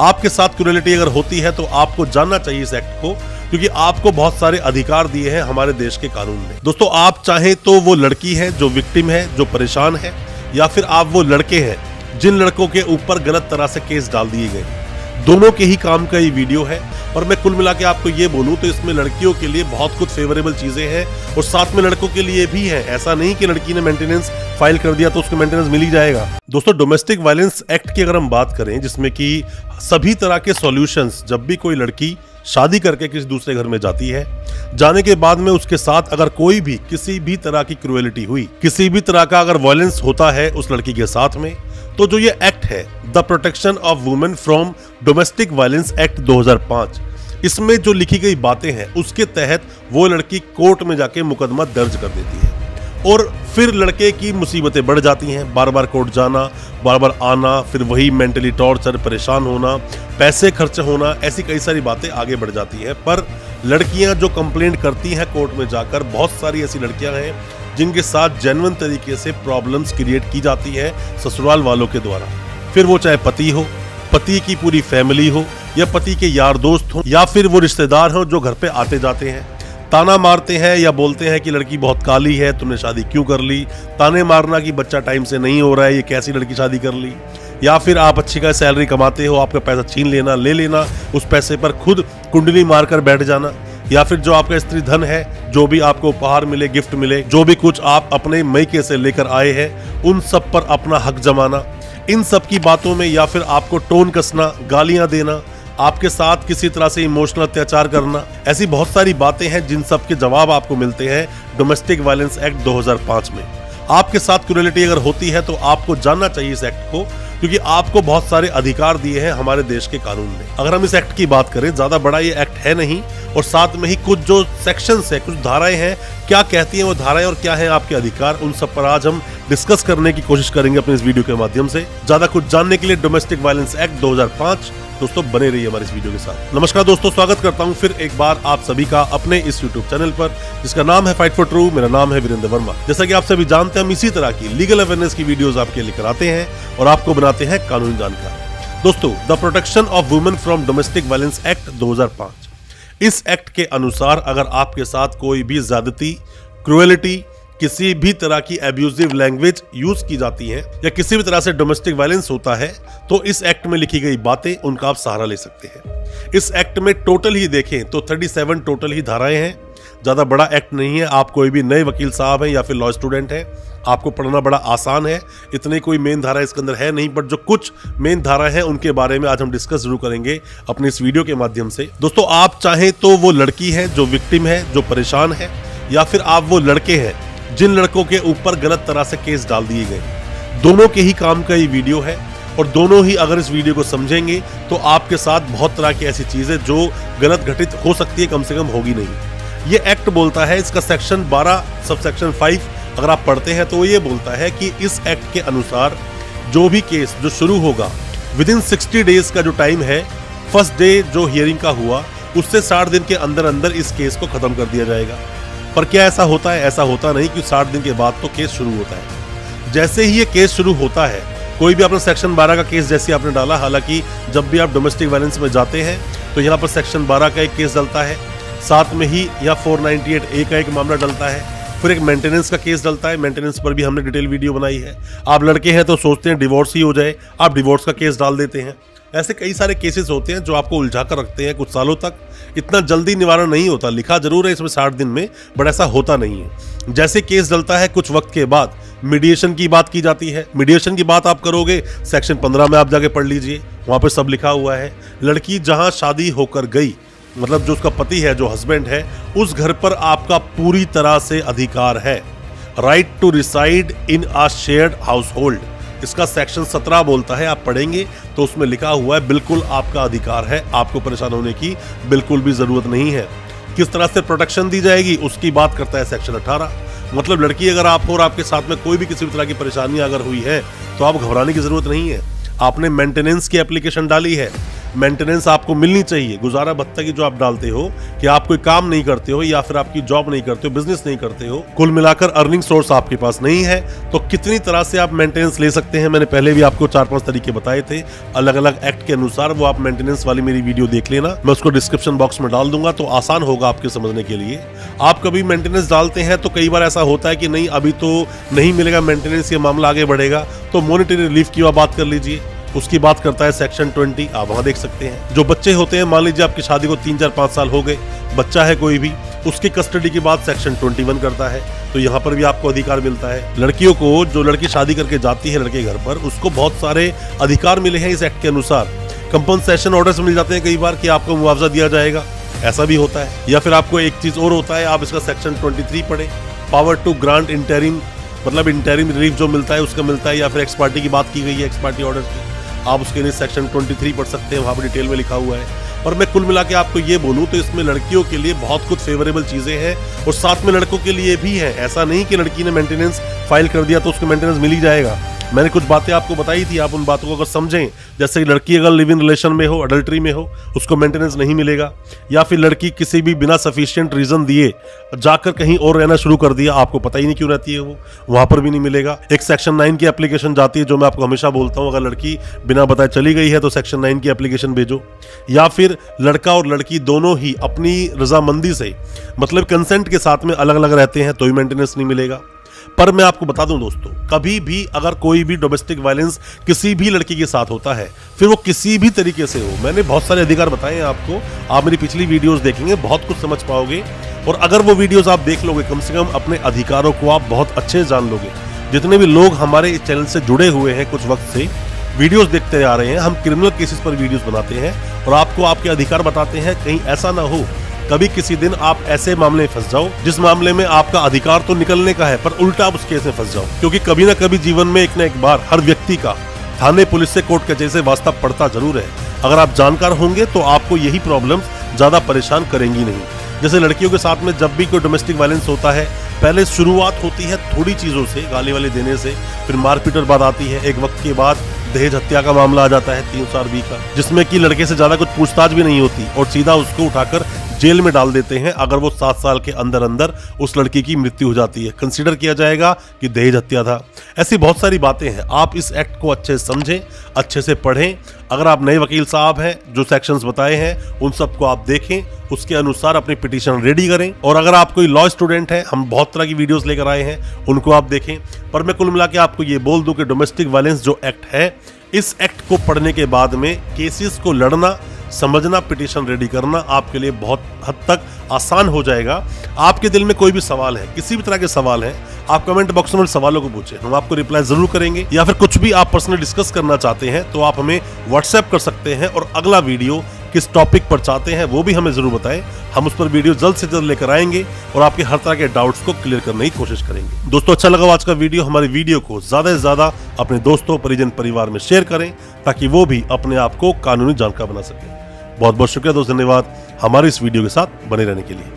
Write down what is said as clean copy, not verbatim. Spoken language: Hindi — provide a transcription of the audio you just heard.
आपके साथ क्रूरलिटी अगर होती है तो आपको जानना चाहिए इस एक्ट को, क्योंकि आपको बहुत सारे अधिकार दिए हैं हमारे देश के कानून ने। दोस्तों, आप चाहें तो वो लड़की है जो विक्टिम है, जो परेशान है, या फिर आप वो लड़के हैं जिन लड़कों के ऊपर गलत तरह से केस डाल दिए गए, दोनों के ही काम का ये वीडियो है। और मैं कुल मिला के आपको ये बोलूं तो इसमें लड़कियों के लिए बहुत कुछ फेवरेबल चीजें हैं और साथ में लड़कों के लिए भी है। ऐसा नहीं कि लड़की ने मेंटेनेंस फाइल कर दिया तो उसको मेंटेनेंस मिल ही जाएगा। दोस्तों, डोमेस्टिक वायलेंस एक्ट की अगर हम बात करें, जिसमें कि सभी तरह के सॉल्यूशंस, जब भी कोई लड़की शादी करके किसी दूसरे घर में जाती है, जाने के बाद में उसके साथ अगर कोई भी किसी भी तरह की क्रूएलिटी हुई, किसी भी तरह का अगर वायलेंस होता है उस लड़की के साथ में, तो जो ये एक्ट है the protection of women from domestic violence act 2005, इसमें जो लिखी गई बातें हैं उसके तहत वो लड़की कोर्ट में जाके मुकदमा दर्ज कर देती है और फिर लड़के की मुसीबतें बढ़ जाती हैं। बार बार कोर्ट जाना, बार बार आना, फिर वही मेंटली टॉर्चर, परेशान होना, पैसे खर्च होना, ऐसी कई सारी बातें आगे बढ़ जाती हैं। पर लड़कियां जो कंप्लेंट करती हैं कोर्ट में जाकर, बहुत सारी ऐसी लड़कियां हैं जिनके साथ जेन्युइन तरीके से प्रॉब्लम्स क्रिएट की जाती है ससुराल वालों के द्वारा। फिर वो चाहे पति हो, पति की पूरी फैमिली हो, या पति के यार दोस्त हो, या फिर वो रिश्तेदार हो जो घर पे आते जाते हैं, ताना मारते हैं या बोलते हैं कि लड़की बहुत काली है, तुमने शादी क्यों कर ली। ताने मारना कि बच्चा टाइम से नहीं हो रहा है, ये कैसी लड़की शादी कर ली। या फिर आप अच्छी का सैलरी कमाते हो, आपका पैसा छीन लेना, ले लेना, उस पैसे पर खुद कुंडली मारकर बैठ जाना। या फिर जो आपका स्त्री धन है, जो भी आपको उपहार मिले, गिफ्ट मिले, जो भी कुछ आप अपने मैके से लेकर आए हैं, उन सब पर अपना हक जमाना। इन सब की बातों में या फिर आपको टोन कसना, गालियां देना, आपके साथ किसी तरह से इमोशनल अत्याचार करना, ऐसी बहुत सारी बातें हैं जिन सब के जवाब आपको मिलते हैं डोमेस्टिक वायलेंस एक्ट 2005 में। आपके साथ क्रूरलिटी अगर होती है तो आपको जानना चाहिए इस एक्ट को, क्योंकि आपको बहुत सारे अधिकार दिए हैं हमारे देश के कानून ने। अगर हम इस एक्ट की बात करें, ज्यादा बड़ा ये एक्ट है नहीं, और साथ में ही कुछ जो सेक्शंस है, कुछ धाराएं हैं, क्या कहती हैं वो धाराएं और क्या है आपके अधिकार, उन सब पर आज हम डिस्कस करने की कोशिश करेंगे अपने इस वीडियो के माध्यम से। ज्यादा कुछ जानने के लिए डोमेस्टिक वायलेंस एक्ट 2005, दोस्तों बने रहिए हमारे इस वीडियो के साथ। नमस्कार दोस्तों, स्वागत करता हूं फिर एक बार आप सभी का अपने इस यूट्यूब चैनल पर, जिसका नाम है फाइट फॉर ट्रू। मेरा नाम है वीरेंद्र वर्मा। जैसा कि आप सभी जानते हैं, हम इसी तरह की लीगल अवेयरनेस की वीडियोस आपके लेकर आते हैं और आपको बनाते हैं कानूनी जानकार। दोस्तों, the protection of women from domestic violence act 2005, इस एक्ट के अनुसार अगर आपके साथ कोई भी ज्यादती, क्रूएलिटी, किसी भी तरह की एब्यूजिव लैंग्वेज यूज की जाती है, या किसी भी तरह से डोमेस्टिक वायलेंस होता है, तो इस एक्ट में लिखी गई बातें, उनका आप सहारा ले सकते हैं। इस एक्ट में टोटल ही देखें तो 37 टोटल ही धाराएं हैं। ज्यादा बड़ा एक्ट नहीं है। आप कोई भी नए वकील साहब हैं या फिर लॉ स्टूडेंट हैं, आपको पढ़ना बड़ा आसान है। इतनी कोई मेन धारा इसके अंदर है नहीं, बट जो कुछ मेन धारा है उनके बारे में आज हम डिस्कस जरूर करेंगे अपने इस वीडियो के माध्यम से। दोस्तों, आप चाहें तो वो लड़की है जो विक्टिम है, जो परेशान है, या फिर आप वो लड़के हैं जिन लड़कों के ऊपर गलत तरह से केस डाल दिए गए, दोनों के ही काम का ये वीडियो है। और दोनों ही अगर इस वीडियो को समझेंगे तो आपके साथ बहुत तरह की ऐसी चीजें जो गलत घटित हो सकती है, कम से कम होगी नहीं। ये एक्ट बोलता है, इसका सेक्शन 12 सबसेक्शन 5 अगर आप पढ़ते हैं तो ये बोलता है कि इस एक्ट के अनुसार जो भी केस जो शुरू होगा विदिन 60 डेज का जो टाइम है, फर्स्ट डे जो हियरिंग का हुआ उससे 60 दिन के अंदर अंदर इस केस को खत्म कर दिया जाएगा। पर क्या ऐसा होता है? ऐसा होता नहीं कि 60 दिन के बाद तो केस शुरू होता है। जैसे ही ये केस शुरू होता है, कोई भी अपना सेक्शन 12 का केस जैसे आपने डाला, हालांकि जब भी आप डोमेस्टिक वायलेंस में जाते हैं तो यहाँ पर सेक्शन 12 का एक केस डलता है, साथ में ही यहाँ 498A का एक मामला डलता है, फिर एक मेंटेनेंस का केस डलता है। मेंटेनेंस पर भी हमने डिटेल वीडियो बनाई है। आप लड़के हैं तो सोचते हैं डिवोर्स ही हो जाए, आप डिवोर्स का केस डाल देते हैं। ऐसे कई सारे केसेस होते हैं जो आपको उलझा कर रखते हैं कुछ सालों तक। इतना जल्दी निवारण नहीं होता, लिखा जरूर है इसमें 60 दिन में, बट ऐसा होता नहीं है। जैसे केस डलता है कुछ वक्त के बाद मीडिएशन की बात की जाती है। मीडिएशन की बात आप करोगे, सेक्शन 15 में आप जाके पढ़ लीजिए, वहां पर सब लिखा हुआ है। लड़की जहां शादी होकर गई, मतलब जो उसका पति है, जो हस्बैंड है, उस घर पर आपका पूरी तरह से अधिकार है। Right to reside in a shared household, इसका सेक्शन 17 बोलता है। आप पढ़ेंगे तो उसमें लिखा हुआ है बिल्कुल आपका अधिकार है, आपको परेशान होने की बिल्कुल भी जरूरत नहीं है। किस तरह से प्रोटेक्शन दी जाएगी उसकी बात करता है सेक्शन 18। मतलब लड़की अगर आप हो और आपके साथ में कोई भी किसी भी तरह की परेशानी अगर हुई है तो आप घबराने की जरूरत नहीं है। आपने मेंटेनेंस की एप्लीकेशन डाली है, मेंटेनेंस आपको मिलनी चाहिए। गुजारा भत्ता की जो आप डालते हो कि आप कोई काम नहीं करते हो या फिर आपकी जॉब नहीं करते हो, बिजनेस नहीं करते हो, कुल मिलाकर अर्निंग सोर्स आपके पास नहीं है, तो कितनी तरह से आप मेंटेनेंस ले सकते हैं। मैंने पहले भी आपको 4-5 तरीके बताए थे अलग अलग एक्ट के अनुसार। वो आप मेंटेनेंस वाली मेरी वीडियो देख लेना, मैं उसको डिस्क्रिप्शन बॉक्स में डाल दूंगा, तो आसान होगा आपके समझने के लिए। आप कभी मेंटेनेंस डालते हैं तो कई बार ऐसा होता है कि नहीं अभी तो नहीं मिलेगा मेंटेनेंस, ये मामला आगे बढ़ेगा, तो मॉनेटरी रिलीफ की बात कर लीजिए। उसकी बात करता है सेक्शन 20, आप वहां देख सकते हैं। जो बच्चे होते हैं, मान लीजिए आपकी शादी को 3-4-5 साल हो गए, बच्चा है कोई भी, उसकी कस्टडी की बात सेक्शन 21 करता है, तो यहाँ पर भी आपको अधिकार मिलता है। लड़कियों को, जो लड़की शादी करके जाती है लड़के घर पर, उसको बहुत सारे अधिकार मिले हैं इस एक्ट के अनुसार। कंपनसेशन ऑर्डर्स मिल जाते हैं कई बार कि आपको मुआवजा दिया जाएगा, ऐसा भी होता है। या फिर आपको एक चीज और होता है, आप इसका सेक्शन 23 पढ़े, पावर टू ग्रांट इंटरिम, मतलब इंटरिम रिलीफ जो मिलता है उसका मिलता है। या फिर एक्स पार्टी की बात की गई है, एक्स पार्टी ऑर्डर्स की, आप उसके लिए सेक्शन 23 पढ़ सकते हैं, वहां पर डिटेल में लिखा हुआ है। और मैं कुल मिला के आपको ये बोलूं तो इसमें लड़कियों के लिए बहुत कुछ फेवरेबल चीजें हैं और साथ में लड़कों के लिए भी है। ऐसा नहीं कि लड़की ने मेंटेनेंस फाइल कर दिया तो उसको मेंटेनेंस मिल ही जाएगा। मैंने कुछ बातें आपको बताई थी, आप उन बातों को अगर समझें, जैसे कि लड़की अगर लिव इन रिलेशन में हो, अडल्ट्री में हो, उसको मेंटेनेंस नहीं मिलेगा। या फिर लड़की किसी भी बिना सफिशिएंट रीजन दिए जाकर कहीं और रहना शुरू कर दिया, आपको पता ही नहीं क्यों रहती है वो, वहां पर भी नहीं मिलेगा। एक सेक्शन 9 की एप्लीकेशन जाती है, जो मैं आपको हमेशा बोलता हूं, अगर लड़की बिना बताए चली गई है तो सेक्शन 9 की एप्लीकेशन भेजो। या फिर लड़का और लड़की दोनों ही अपनी रजामंदी से, मतलब कंसेंट के साथ में अलग अलग रहते हैं, तो ही मेंटेनेंस नहीं मिलेगा। पर मैं आपको बता दूं दोस्तों, कभी भी अगर कोई भी डोमेस्टिक वायलेंस किसी भी लड़की के साथ होता है, फिर वो किसी भी तरीके से हो, मैंने बहुत सारे अधिकार बताए हैं आपको, आप मेरी पिछली वीडियोस देखेंगे बहुत कुछ समझ पाओगे। और अगर वो वीडियोस आप देख लोगे, कम से कम अपने अधिकारों को आप बहुत अच्छे से जान लोगे। जितने भी लोग हमारे इस चैनल से जुड़े हुए हैं, कुछ वक्त से वीडियोस देखते आ रहे हैं, हम क्रिमिनल केसेस पर वीडियोस बनाते हैं और आपको आपके अधिकार बताते हैं। कहीं ऐसा ना हो कभी किसी दिन आप ऐसे मामले में फंस जाओ जिस मामले में आपका अधिकार तो निकलने का है, पर उल्टा आप उस केस में फंस जाओ। क्योंकि कभी ना कभी जीवन में एक ना एक बार हर व्यक्ति का थाने, पुलिस से, कोर्ट कचहरी से वास्ता पड़ता जरूर है। अगर आप जानकार होंगे तो आपको यही प्रॉब्लम्स ज्यादा परेशान करेंगी नहीं। जैसे लड़कियों के साथ में जब भी कोई डोमेस्टिक वायलेंस होता है, पहले शुरुआत होती है थोड़ी चीजों से, गाली वाली देने से, फिर मारपीट और बात आती है। एक वक्त के बाद दहेज हत्या का मामला आ जाता है 3-4 का, जिसमें कि लड़के से ज्यादा कुछ पूछताछ भी नहीं होती और सीधा उसको उठाकर जेल में डाल देते हैं। अगर वो 7 साल के अंदर अंदर उस लड़की की मृत्यु हो जाती है, कंसीडर किया जाएगा कि दहेज हत्या था। ऐसी बहुत सारी बातें हैं। आप इस एक्ट को अच्छे से समझें, अच्छे से पढ़ें। अगर आप नए वकील साहब हैं, जो सेक्शंस बताए हैं उन सबको आप देखें, उसके अनुसार अपनी पिटीशन रेडी करें। और अगर आप कोई लॉ स्टूडेंट हैं, हम बहुत तरह की वीडियोस लेकर आए हैं, उनको आप देखें। पर मैं कुल मिला के आपको ये बोल दूं कि डोमेस्टिक वायलेंस जो एक्ट है, इस एक्ट को पढ़ने के बाद में केसेस को लड़ना, समझना, पिटीशन रेडी करना आपके लिए बहुत हद तक आसान हो जाएगा। आपके दिल में कोई भी सवाल है, किसी भी तरह के सवाल हैं, आप कमेंट बॉक्स में सवालों को पूछें, हम आपको रिप्लाई जरूर करेंगे। या फिर कुछ भी आप पर्सनल डिस्कस करना चाहते हैं तो आप हमें व्हाट्सएप कर सकते हैं और अगला वीडियो किस टॉपिक पर चाहते हैं वो भी हमें जरूर बताएं। हम उस पर वीडियो जल्द से जल्द लेकर आएंगे और आपके हर तरह के डाउट्स को क्लियर करने की कोशिश करेंगे। दोस्तों, अच्छा लगा आज का वीडियो? हमारी वीडियो को ज्यादा से ज्यादा अपने दोस्तों, परिजन, परिवार में शेयर करें ताकि वो भी अपने आप को कानूनी जानकार बना सके। बहुत बहुत शुक्रिया दोस्त, धन्यवाद हमारे इस वीडियो के साथ बने रहने के लिए।